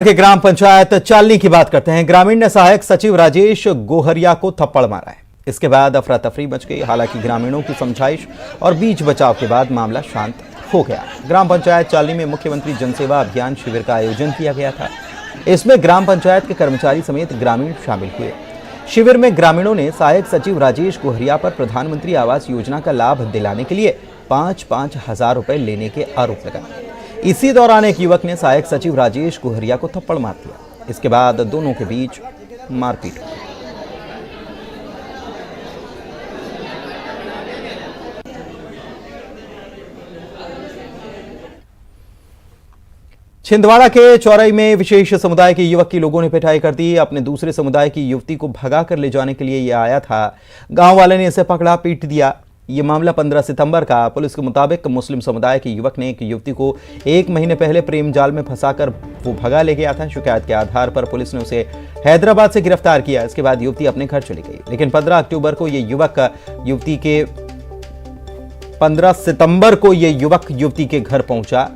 के ग्राम पंचायत चालनी की बात करते हैं। ग्रामीण ने सहायक सचिव राजेश गोहरिया को थप्पड़ मारा है। इसके बाद अफरा तफरी मच गई। हालांकि ग्रामीणों की समझाइश और बीच बचाव के बाद मामला शांत हो गया। ग्राम पंचायत चालनी में मुख्यमंत्री जनसेवा अभियान शिविर का आयोजन किया गया था। इसमें ग्राम पंचायत के कर्मचारी समेत ग्रामीण शामिल हुए। शिविर में ग्रामीणों ने सहायक सचिव राजेश गोहरिया पर प्रधानमंत्री आवास योजना का लाभ दिलाने के लिए 5-5 हजार रुपए लेने के आरोप लगाए। इसी दौरान एक युवक ने सहायक सचिव राजेश गोहरिया को थप्पड़ मार दिया। इसके बाद दोनों के बीच मारपीट हुई। छिंदवाड़ा के चौराई में विशेष समुदाय के युवक की लोगों ने पिटाई कर दी। अपने दूसरे समुदाय की युवती को भगाकर ले जाने के लिए यह आया था। गांव वाले ने इसे पकड़ा, पीट दिया। ये मामला 15 सितंबर का। पुलिस के मुताबिक मुस्लिम समुदाय के युवक ने एक युवती को 1 महीने पहले प्रेम जाल में फंसाकर वो भगा ले गया था। शिकायत के आधार पर पुलिस ने उसे हैदराबाद से गिरफ्तार किया। इसके बाद युवती अपने घर चली गई। लेकिन 15 सितंबर को ये युवक युवती के घर पहुंचा।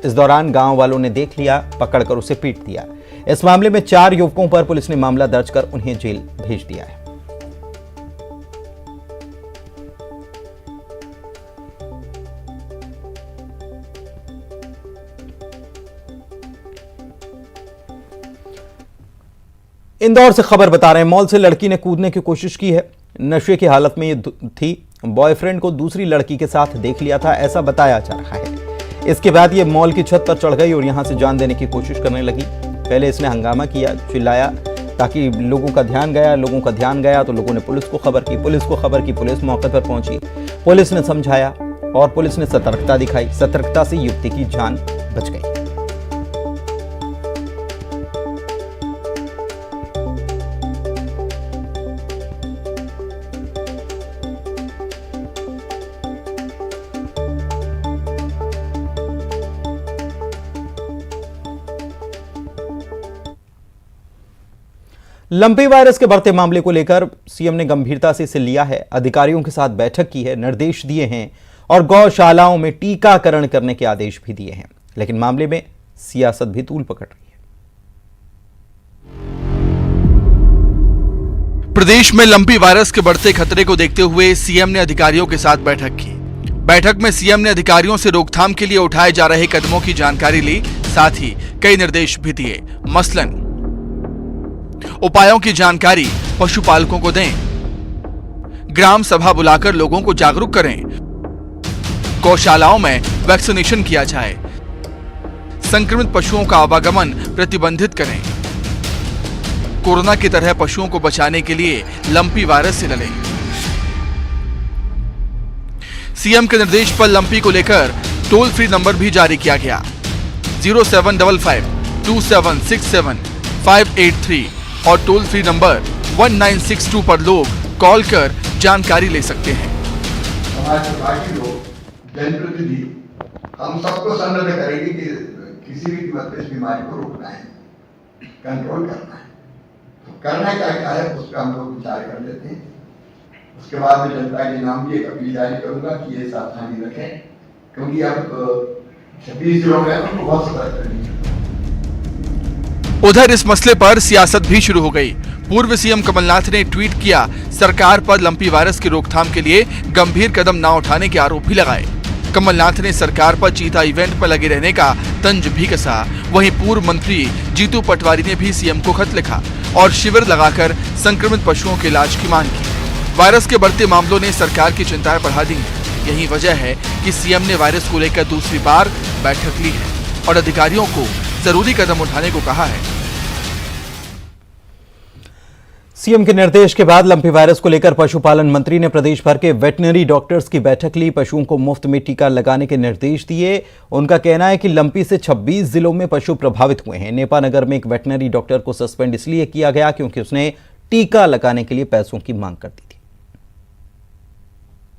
इस दौरान गांव वालों ने देख लिया, पकड़कर उसे पीट दिया। इस मामले में 4 युवकों पर पुलिस ने मामला दर्ज कर उन्हें जेल भेज दिया है। इंदौर से खबर बता रहे हैं। मॉल से लड़की ने कूदने की कोशिश की है। नशे की हालत में ये थी। बॉयफ्रेंड को दूसरी लड़की के साथ देख लिया था, ऐसा बताया जा रहा है। इसके बाद ये मॉल की छत पर चढ़ गई और यहां से जान देने की कोशिश करने लगी। पहले इसने हंगामा किया, चिल्लाया, ताकि लोगों का ध्यान गया तो लोगों ने पुलिस को खबर की। पुलिस मौके पर पहुंची। पुलिस ने समझाया और पुलिस ने सतर्कता दिखाई। सतर्कता से युवती की जान बच गई। लंपी वायरस के बढ़ते मामले को लेकर सीएम ने गंभीरता से इसे लिया है। अधिकारियों के साथ बैठक की है, निर्देश दिए हैं और गौशालाओं में टीकाकरण करने के आदेश भी दिए हैं। लेकिन मामले में सियासत भी तूल पकड़ रही है। प्रदेश में लंपी वायरस के बढ़ते खतरे को देखते हुए सीएम ने अधिकारियों के साथ बैठक की। बैठक में सीएम ने अधिकारियों से रोकथाम के लिए उठाए जा रहे कदमों की जानकारी ली। साथ ही कई निर्देश भी दिए। मसलन उपायों की जानकारी पशुपालकों को दें, ग्राम सभा बुलाकर लोगों को जागरूक करें, गौशालाओं में वैक्सीनेशन किया जाए, संक्रमित पशुओं का आवागमन प्रतिबंधित करें, कोरोना की तरह पशुओं को बचाने के लिए लंपी वायरस से लड़ें। सीएम के निर्देश पर लंपी को लेकर टोल फ्री नंबर भी जारी किया गया। 0755-2767-583 और टोल फ्री नंबर 1962 पर लोग कॉल कर जानकारी ले सकते हैं। हमारे पार्टी लोग, जनप्रतिनिधि, हम सबको संबंध करेंगे कि किसी भी कीमत पर इस बीमारी को रोकना है, कंट्रोल करना है। तो करना क्या है उस पर हम लोग विचार कर लेते हैं। उसके बाद में जनता के नाम भी एक अपील जारी करूंगा कि ये सावधानी रखें, क्योंकि अब 26 जिलों में उनको बहुत सतर्क करनी है। उधर इस मसले पर सियासत भी शुरू हो गई। पूर्व सीएम कमलनाथ ने ट्वीट किया, सरकार पर लंपी वायरस की रोकथाम के लिए गंभीर कदम न उठाने के आरोप भी लगाए। कमलनाथ ने सरकार पर चीता इवेंट पर लगे रहने का तंज भी कसा। वहीं पूर्व मंत्री जीतू पटवारी ने भी सीएम को खत लिखा और शिविर लगाकर संक्रमित पशुओं के इलाज की मांग की। वायरस के बढ़ते मामलों ने सरकार की चिंताएं बढ़ा दी। यही वजह है कि सीएम ने वायरस को लेकर दूसरी बार बैठक ली है और अधिकारियों को जरूरी कदम उठाने को कहा है। सीएम के निर्देश के बाद लंपी वायरस को लेकर पशुपालन मंत्री ने प्रदेश भर के वेटनरी डॉक्टर्स की बैठक ली। पशुओं को मुफ्त में टीका लगाने के निर्देश दिए। उनका कहना है कि लंपी से 26 जिलों में पशु प्रभावित हुए हैं। नेपानगर में एक वेटनरी डॉक्टर को सस्पेंड इसलिए किया गया क्योंकि उसने टीका लगाने के लिए पैसों की मांग कर दी थी।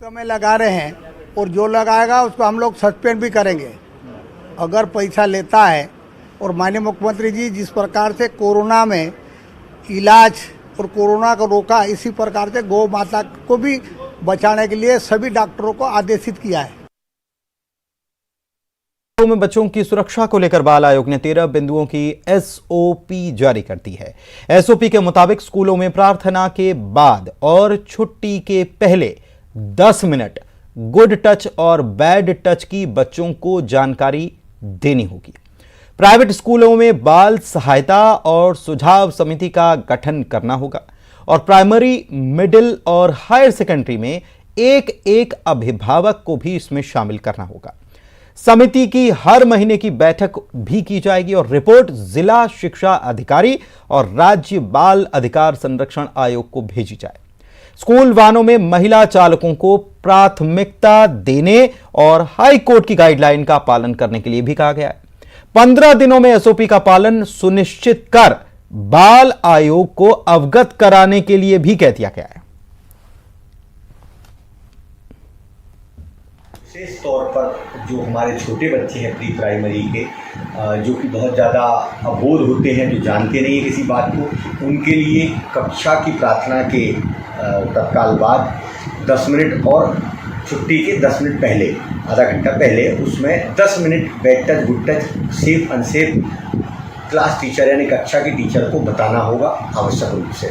तो में लगा रहे हैं और जो लगाएगा उसको हम लोग सस्पेंड भी करेंगे अगर पैसा लेता है। और माननीय मुख्यमंत्री जी जिस प्रकार से कोरोना में इलाज और कोरोना को रोका, इसी प्रकार से गौ माता को भी बचाने के लिए सभी डॉक्टरों को आदेशित किया है। में बच्चों की सुरक्षा को लेकर बाल आयोग ने 13 बिंदुओं की एसओपी जारी कर दी है। एसओपी के मुताबिक स्कूलों में प्रार्थना के बाद और छुट्टी के पहले 10 मिनट गुड टच और बैड टच की बच्चों को जानकारी देनी होगी। प्राइवेट स्कूलों में बाल सहायता और सुझाव समिति का गठन करना होगा और प्राइमरी, मिडिल और हायर सेकेंडरी में एक एक अभिभावक को भी इसमें शामिल करना होगा। समिति की हर महीने की बैठक भी की जाएगी और रिपोर्ट जिला शिक्षा अधिकारी और राज्य बाल अधिकार संरक्षण आयोग को भेजी जाए। स्कूल वाहनों में महिला चालकों को प्राथमिकता देने और हाई कोर्ट की गाइडलाइन का पालन करने के लिए भी कहा गया है। 15 दिनों में एसओपी का पालन सुनिश्चित कर बाल आयोग को अवगत कराने के लिए भी कह दिया गया है। विशेष तौर पर जो हमारे छोटे बच्चे हैं प्री प्राइमरी के, जो कि बहुत ज़्यादा अबोध होते हैं, जो जानते नहीं है किसी बात को, उनके लिए कक्षा की प्रार्थना के तत्काल बाद 10 मिनट और छुट्टी के 10 मिनट पहले, आधा घंटा पहले, उसमें 10 minute bad touch, good touch, safe unsafe class teacher यानी कक्षा के टीचर को बताना होगा आवश्यक रूप से।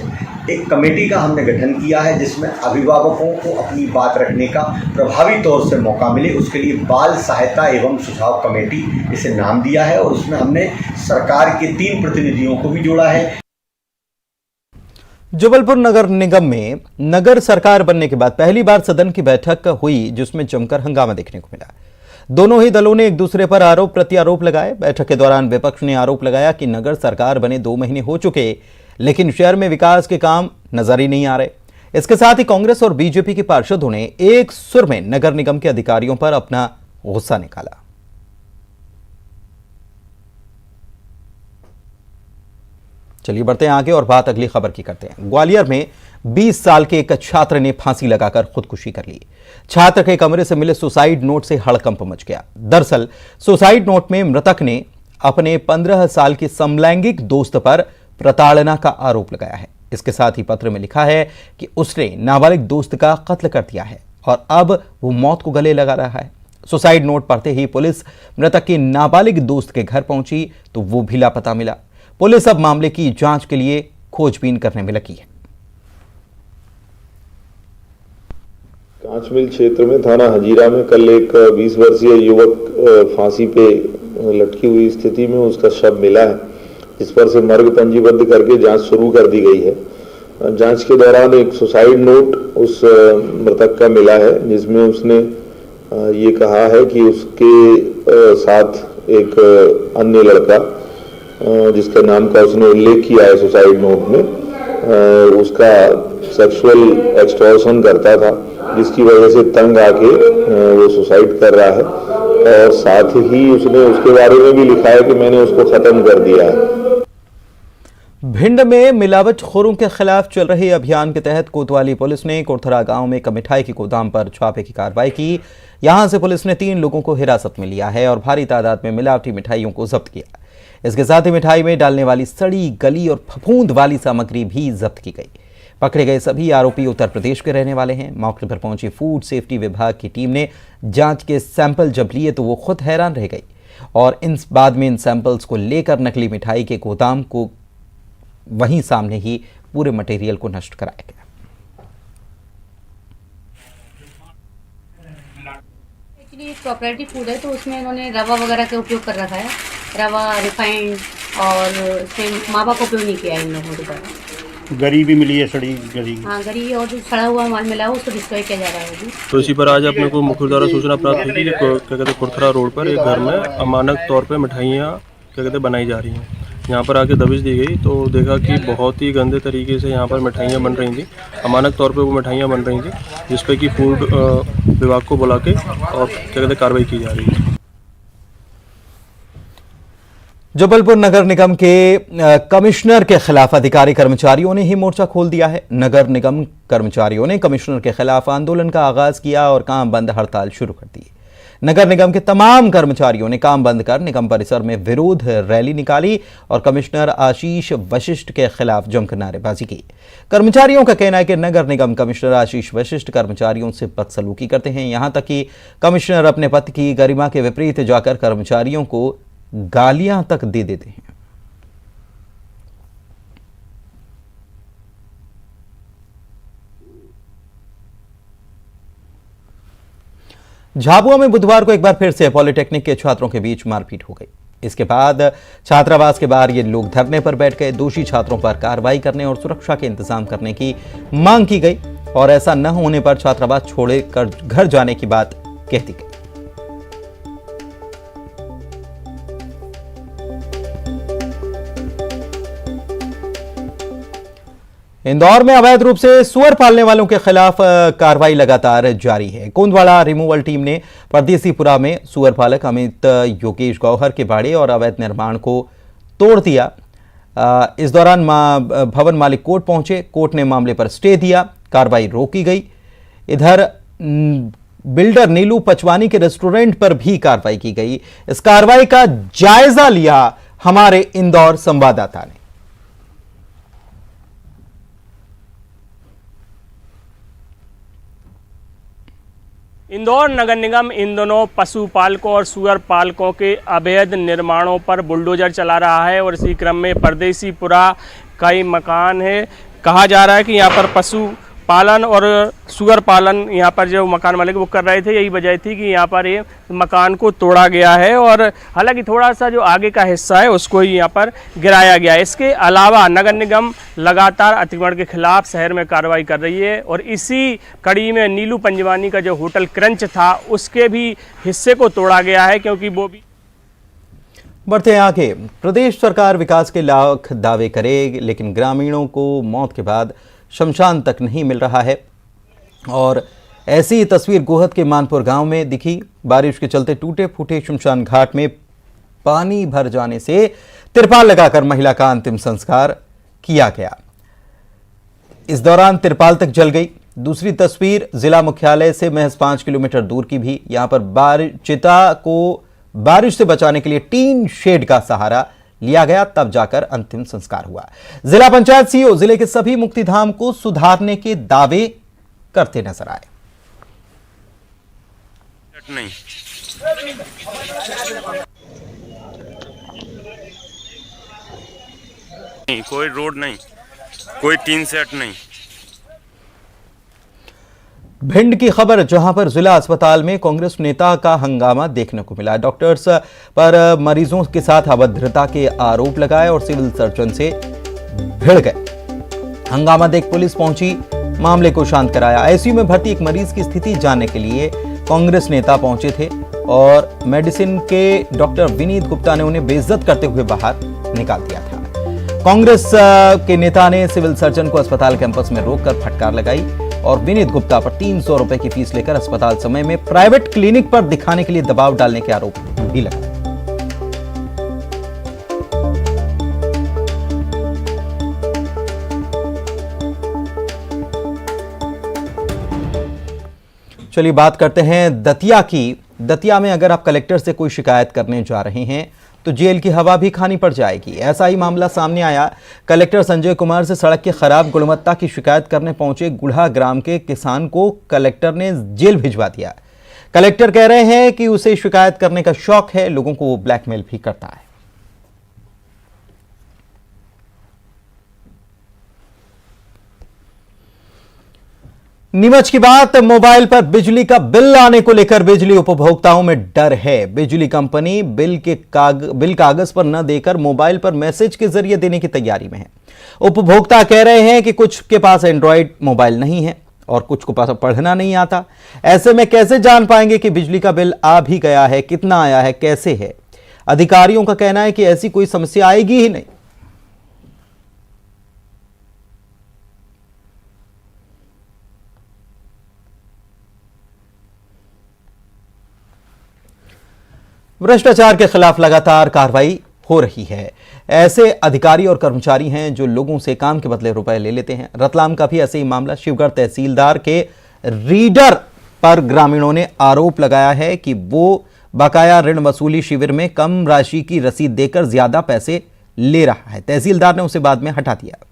एक कमेटी का हमने गठन किया है जिसमें अभिभावकों को अपनी बात रखने का प्रभावी तौर से मौका मिले, उसके लिए बाल सहायता एवं सुझाव कमेटी इसे नाम दिया है और उसमें हमने सरकार के 3 प्रतिनिधियों को भी जोड़ा है। जबलपुर नगर निगम में नगर सरकार बनने के बाद पहली बार सदन की बैठक हुई जिसमें जमकर हंगामा देखने को मिला। दोनों ही दलों ने एक दूसरे पर आरोप प्रत्यारोप लगाए। बैठक के दौरान विपक्ष ने आरोप लगाया कि नगर सरकार बने 2 महीने हो चुके लेकिन शहर में विकास के काम नजर ही नहीं आ रहे। इसके साथ ही कांग्रेस और बीजेपी के पार्षदों ने एक सुर में नगर निगम के अधिकारियों पर अपना गुस्सा निकाला। चलिए बढ़ते हैं आगे और बात अगली खबर की करते हैं। ग्वालियर में 20 साल के एक छात्र ने फांसी लगाकर खुदकुशी कर ली। छात्र के कमरे से मिले सुसाइड नोट से हड़कंप मच गया। दरअसल सुसाइड नोट में मृतक ने अपने 15 साल के समलैंगिक दोस्त पर प्रताड़ना का आरोप लगाया है। इसके साथ ही पत्र में लिखा है कि उसने नाबालिग दोस्त का कत्ल कर दिया है और अब वो मौत को गले लगा रहा है। सुसाइड नोट पढ़ते ही पुलिस मृतक के नाबालिग दोस्त के घर पहुंची तो वो भी लापता मिला। पुलिस अब मामले की जांच के लिए खोजबीन करने में लगी है। कांच मिल क्षेत्र में थाना हजीरा में कल एक 20 वर्षीय युवक फांसी पे लटकी हुई स्थिति में उसका शव मिला है, जिस पर से मर्ग पंजीबद्ध करके जांच शुरू कर दी गई है। जांच के दौरान एक सुसाइड नोट उस मृतक का मिला है जिसमें उसने ये कहा है कि उसके साथ एक अन्य लड़का जिसके नाम का उसने उल्लेख किया है सुसाइड नोट में, उसका सेक्सुअल एक्सटॉर्शन करता था, जिसकी वजह से तंग आके वो सुसाइड कर रहा है और साथ ही उसने उसके बारे में भी लिखा है कि मैंने उसको खत्म कर दिया है। भिंड में मिलावटखोरों के खिलाफ चल रहे अभियान के तहत कोतवाली पुलिस ने कोरथरा गांव में एक मिठाई के गोदाम पर छापे की कार्रवाई की। यहां से पुलिस ने 3 लोगों को हिरासत में लिया है और भारी तादाद में मिलावटी मिठाइयों को जब्त किया। इसके साथ ही मिठाई में डालने वाली सड़ी, गली और फफूंद वाली सामग्री भी जब्त की गई। पकड़े गए सभी आरोपी उत्तर प्रदेश के रहने वाले हैं। मौके पर पहुंची फूड सेफ्टी विभाग की टीम ने जांच के सैंपल जब लिए तो वो खुद हैरान रह गई और बाद में इन सैंपल्स को लेकर नकली मिठाई के गोदाम को वहीं सामने ही पूरे मटेरियल को नष्ट कराया गया। एक्चुअली कोऑपरेटिव फूड है तो उसमें इन्होंने रवा वगैरह का उपयोग कर रखा है। रवा, रिफाइंड और उसमें मावा का उपयोग नहीं किया है इन लोगों द्वारा। गरी भी मिली है, सड़ी गरी। हाँ, गरी और जो सड़ा हुआ माल मिला है उसको डिस्ट्रॉय किया जा रहा है अभी। तो इसी पर आज अपने को मुख्य द्वारा सूचना प्राप्त हुई कि क्या कहते हैं कोरथरा रोड पर एक घर में अमानक तौर पर मिठाइयाँ क्या कहते हैं बनाई जा रही हैं। यहाँ पर आके दबिश दी गई तो देखा कि बहुत ही गंदे तरीके से यहाँ पर मिठाइयाँ बन रही थी। अमानक तौर पे वो मिठाइयाँ बन रही थी जिस पे कि फूड विभाग को बुला के और क्या कहते हैं कार्रवाई की जा रही है। जबलपुर नगर निगम के कमिश्नर के खिलाफ अधिकारी कर्मचारियों ने ही मोर्चा खोल दिया है। नगर निगम कर्मचारियों ने कमिश्नर के खिलाफ आंदोलन का आगाज किया और काम बंद हड़ताल शुरू कर दी। नगर निगम के तमाम कर्मचारियों ने काम बंद कर निगम परिसर में विरोध रैली निकाली और कमिश्नर आशीष वशिष्ठ के खिलाफ जमकर नारेबाजी की। कर्मचारियों का कहना है कि नगर निगम कमिश्नर आशीष वशिष्ठ कर्मचारियों से बदसलूकी करते हैं। यहां तक कि कमिश्नर अपने पद की गरिमा के विपरीत जाकर कर्मचारियों को गालियां तक दे देते हैं। झाबुआ में बुधवार को एक बार फिर से पॉलिटेक्निक के छात्रों के बीच मारपीट हो गई। इसके बाद छात्रावास के बाहर ये लोग धरने पर बैठ गए। दोषी छात्रों पर कार्रवाई करने और सुरक्षा के इंतजाम करने की मांग की गई और ऐसा न होने पर छात्रावास छोड़कर घर जाने की बात कह दी गई। इंदौर में अवैध रूप से सुअर पालने वालों के खिलाफ कार्रवाई लगातार जारी है। कोंदवाड़ा रिमूवल टीम ने परदेसीपुरा में सुअर पालक अमित योगेश गौहर के बाड़े और अवैध निर्माण को तोड़ दिया। इस दौरान भवन मालिक कोर्ट पहुंचे। कोर्ट ने मामले पर स्टे दिया, कार्रवाई रोकी गई। इधर बिल्डर नीलू पचवानी के रेस्टोरेंट पर भी कार्रवाई की गई। इस कार्रवाई का जायजा लिया हमारे इंदौर संवाददाता ने। इंदौर नगर निगम इन दोनों पशुपालकों और सुअर पालकों के अवैध निर्माणों पर बुलडोजर चला रहा है और इसी क्रम में परदेसीपुरा कई मकान है। कहा जा रहा है कि यहाँ पर पशु पालन और सुअर पालन यहाँ पर जो मकान मालिक वो कर रहे थे, यही वजह थी कि यहाँ पर ये मकान को तोड़ा गया है और हालांकि थोड़ा सा जो आगे का हिस्सा है उसको ही यहाँ पर गिराया गया है। इसके अलावा नगर निगम लगातार अतिक्रमण के खिलाफ शहर में कार्रवाई कर रही है और इसी कड़ी में नीलू पंजवानी का जो होटल क्रंच था उसके भी हिस्से को तोड़ा गया है, क्योंकि वो भी। बढ़ते हैं आगे। प्रदेश सरकार विकास के लाख दावे करे, लेकिन ग्रामीणों को मौत के बाद शमशान तक नहीं मिल रहा है और ऐसी तस्वीर गोहद के मानपुर गांव में दिखी। बारिश के चलते टूटे फूटे शमशान घाट में पानी भर जाने से तिरपाल लगाकर महिला का अंतिम संस्कार किया गया। इस दौरान तिरपाल तक जल गई। दूसरी तस्वीर जिला मुख्यालय से महज 5 किलोमीटर दूर की भी। यहां पर चिता को बारिश से बचाने के लिए टीन शेड का सहारा लिया गया, तब जाकर अंतिम संस्कार हुआ। जिला पंचायत सीईओ जिले के सभी मुक्तिधाम को सुधारने के दावे करते नजर आए। नहीं, कोई रोड नहीं, कोई टीन सेट नहीं। भिंड की खबर, जहां पर जिला अस्पताल में कांग्रेस नेता का हंगामा देखने को मिला। डॉक्टर्स पर मरीजों के साथ अभद्रता के आरोप लगाए और सिविल सर्जन से भिड़ गए। हंगामा देख पुलिस पहुंची, मामले को शांत कराया। आईसीयू में भर्ती एक मरीज की स्थिति जानने के लिए कांग्रेस नेता पहुंचे थे और मेडिसिन के डॉक्टर विनीत गुप्ता ने उन्हें बेइज्जत करते हुए बाहर निकाल दिया था। कांग्रेस के नेता ने सिविल सर्जन को अस्पताल कैंपस में रोककर फटकार लगाई और विनीत गुप्ता पर 300 रुपए की फीस लेकर अस्पताल समय में प्राइवेट क्लिनिक पर दिखाने के लिए दबाव डालने के आरोप भी लगाए। चलिए बात करते हैं दतिया की। दतिया में अगर आप कलेक्टर से कोई शिकायत करने जा रहे हैं तो जेल की हवा भी खानी पड़ जाएगी। ऐसा ही मामला सामने आया। कलेक्टर संजय कुमार से सड़क की खराब गुणवत्ता की शिकायत करने पहुंचे गुढ़ा ग्राम के किसान को कलेक्टर ने जेल भिजवा दिया। कलेक्टर कह रहे हैं कि उसे शिकायत करने का शौक है, लोगों को वो ब्लैकमेल भी करता है। नीमच की बात, मोबाइल पर बिजली का बिल आने को लेकर बिजली उपभोक्ताओं में डर है। बिजली कंपनी बिल कागज पर न देकर मोबाइल पर मैसेज के जरिए देने की तैयारी में है। उपभोक्ता कह रहे हैं कि कुछ के पास एंड्रॉयड मोबाइल नहीं है और कुछ को पास पढ़ना नहीं आता। ऐसे में कैसे जान पाएंगे कि बिजली का बिल आ भी गया है, कितना आया है, कैसे है। अधिकारियों का कहना है कि ऐसी कोई समस्या आएगी ही नहीं। भ्रष्टाचार के खिलाफ लगातार कार्रवाई हो रही है। ऐसे अधिकारी और कर्मचारी हैं जो लोगों से काम के बदले रुपए ले लेते हैं। रतलाम का भी ऐसे ही मामला। शिवगढ़ तहसीलदार के रीडर पर ग्रामीणों ने आरोप लगाया है कि वो बकाया ऋण वसूली शिविर में कम राशि की रसीद देकर ज्यादा पैसे ले रहा है। तहसीलदार ने उसे बाद में हटा दिया।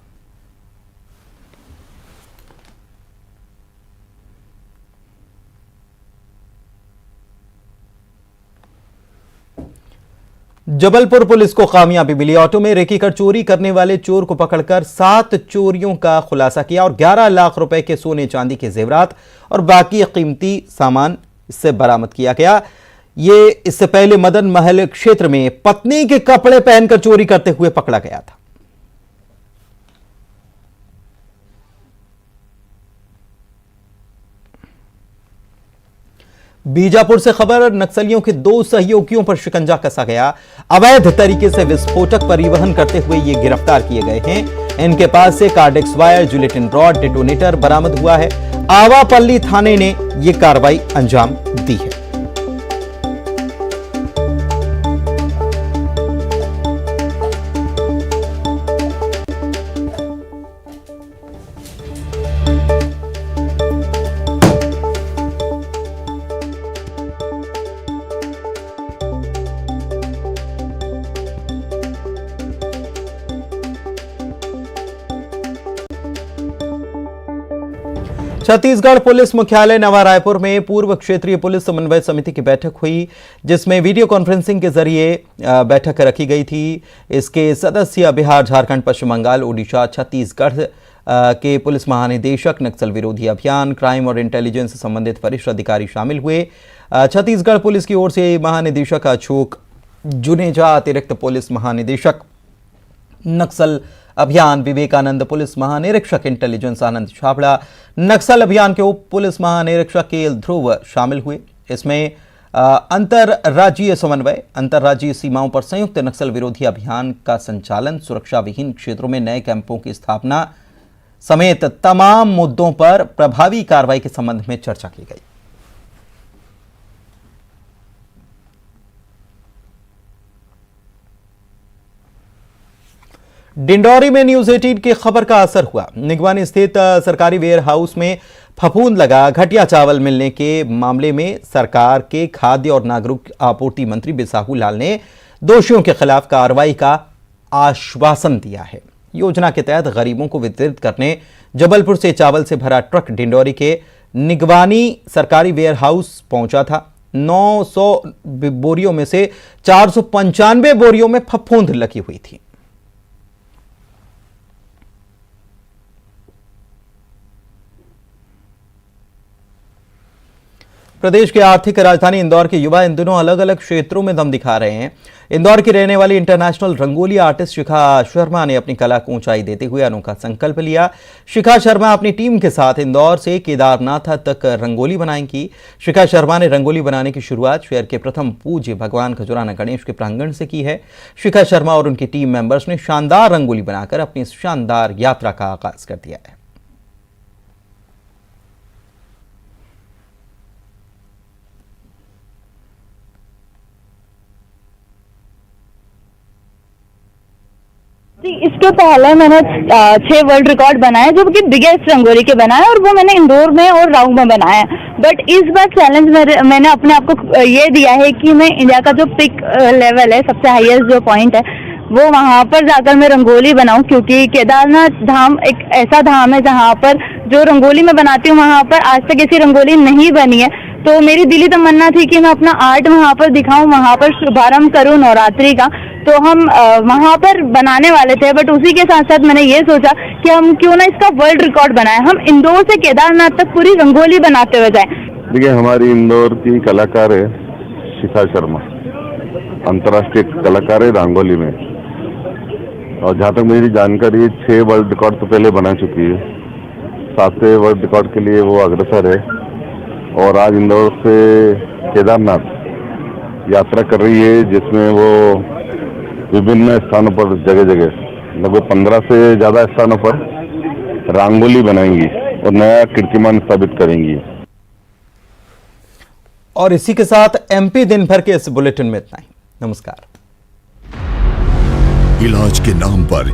जबलपुर पुलिस को कामयाबी मिली। ऑटो में रेकी कर चोरी करने वाले चोर को पकड़कर 7 चोरियों का खुलासा किया और 11 लाख रुपए के सोने चांदी के जेवरात और बाकी कीमती सामान इससे बरामद किया गया। ये इससे पहले मदन महल क्षेत्र में पत्नी के कपड़े पहनकर चोरी करते हुए पकड़ा गया था। बीजापुर से खबर, नक्सलियों के 2 सहयोगियों पर शिकंजा कसा गया। अवैध तरीके से विस्फोटक परिवहन करते हुए ये गिरफ्तार किए गए हैं। इनके पास से cordex wire, gelatin rod, detonator बरामद हुआ है। आवापल्ली थाने ने यह कार्रवाई अंजाम दी है। छत्तीसगढ़ पुलिस मुख्यालय नवा रायपुर में पूर्व क्षेत्रीय पुलिस समन्वय समिति की बैठक हुई, जिसमें वीडियो कॉन्फ्रेंसिंग के जरिए बैठक रखी गई थी। इसके सदस्य बिहार, झारखंड, पश्चिम बंगाल, ओडिशा, छत्तीसगढ़ के पुलिस महानिदेशक, नक्सल विरोधी अभियान, क्राइम और इंटेलिजेंस से संबंधित वरिष्ठ अधिकारी शामिल हुए। छत्तीसगढ़ पुलिस की ओर से महानिदेशक अशोक जुनेजा, अतिरिक्त पुलिस महानिदेशक नक्सल अभियान विवेकानंद, पुलिस महानिरीक्षक इंटेलिजेंस आनंद छाबड़ा, नक्सल अभियान के उप पुलिस महानिरीक्षक के ध्रुव शामिल हुए। इसमें अंतरराज्यीय समन्वय, अंतरराज्यीय सीमाओं पर संयुक्त नक्सल विरोधी अभियान का संचालन, सुरक्षा विहीन क्षेत्रों में नए कैंपों की स्थापना समेत तमाम मुद्दों पर प्रभावी कार्रवाई के संबंध में चर्चा की गई। डिंडौरी में न्यूज 18 की खबर का असर हुआ। निगवानी स्थित सरकारी वेयर हाउस में फफूंद लगा। घटिया चावल मिलने के मामले में सरकार के खाद्य और नागरिक आपूर्ति मंत्री बिसाहू लाल ने दोषियों के खिलाफ कार्रवाई का आश्वासन दिया है। योजना के तहत गरीबों को वितरित करने जबलपुर से चावल से भरा ट्रक डिंडौरी के निगवानी सरकारी वेयर हाउस पहुंचा था। 900 बोरियों में से 495 बोरियों में फफूंद लगी हुई थी। प्रदेश के आर्थिक राजधानी इंदौर के युवा इन दिनों अलग अलग क्षेत्रों में दम दिखा रहे हैं। इंदौर की रहने वाली इंटरनेशनल रंगोली आर्टिस्ट शिखा शर्मा ने अपनी कला को ऊंचाई देते हुए अनोखा संकल्प लिया। शिखा शर्मा अपनी टीम के साथ इंदौर से केदारनाथ तक रंगोली बनाएंगी। शिखा शर्मा ने रंगोली बनाने की शुरुआत शहर के प्रथम पूज्य भगवान खजुराना गणेश के प्रांगण से की है। शिखा शर्मा और उनकी टीम मेंबर्स ने शानदार रंगोली बनाकर अपनी शानदार यात्रा का आगाज कर दिया है। इसके पहले मैंने 6 वर्ल्ड रिकॉर्ड बनाए जो कि बिगेस्ट रंगोली के बनाए और वो मैंने इंदौर में और राऊ में बनाया। बट इस बार चैलेंज मैंने अपने आप को ये दिया है कि मैं इंडिया का जो पिक लेवल है, सबसे हाईएस्ट जो पॉइंट है, वो वहाँ पर जाकर मैं रंगोली बनाऊं, क्योंकि केदारनाथ धाम एक ऐसा धाम है जहाँ पर जो रंगोली मैं बनाती हूँ वहाँ पर आज तक ऐसी रंगोली नहीं बनी है। तो मेरी दिली तमन्ना थी कि मैं अपना आर्ट वहाँ पर दिखाऊं, वहाँ पर शुभारंभ करूं नवरात्रि का। तो हम वहाँ पर बनाने वाले थे, बट उसी के साथ साथ मैंने ये सोचा कि हम क्यों ना इसका वर्ल्ड रिकॉर्ड बनाएं, हम इंदौर से केदारनाथ तक पूरी रंगोली बनाते हुए जाएं। देखिए, हमारी इंदौर की कलाकार है शिखा शर्मा, अंतर्राष्ट्रीय कलाकार है रंगोली में, और जहाँ तक मेरी जानकारी है 6 वर्ल्ड रिकॉर्ड तो पहले बना चुकी है। 7वें वर्ल्ड रिकॉर्ड के लिए वो अग्रसर है और आज इंदौर से केदारनाथ यात्रा कर रही है, जिसमें वो विभिन्न स्थानों पर जगह जगह लगभग 15 से ज़्यादा स्थानों पर रंगोली बनाएंगी और नया कीर्तिमान स्थापित करेंगी। और इसी के साथ एमपी दिन भर के इस बुलेटिन में इतना ही। नमस्कार। इलाज के नाम पर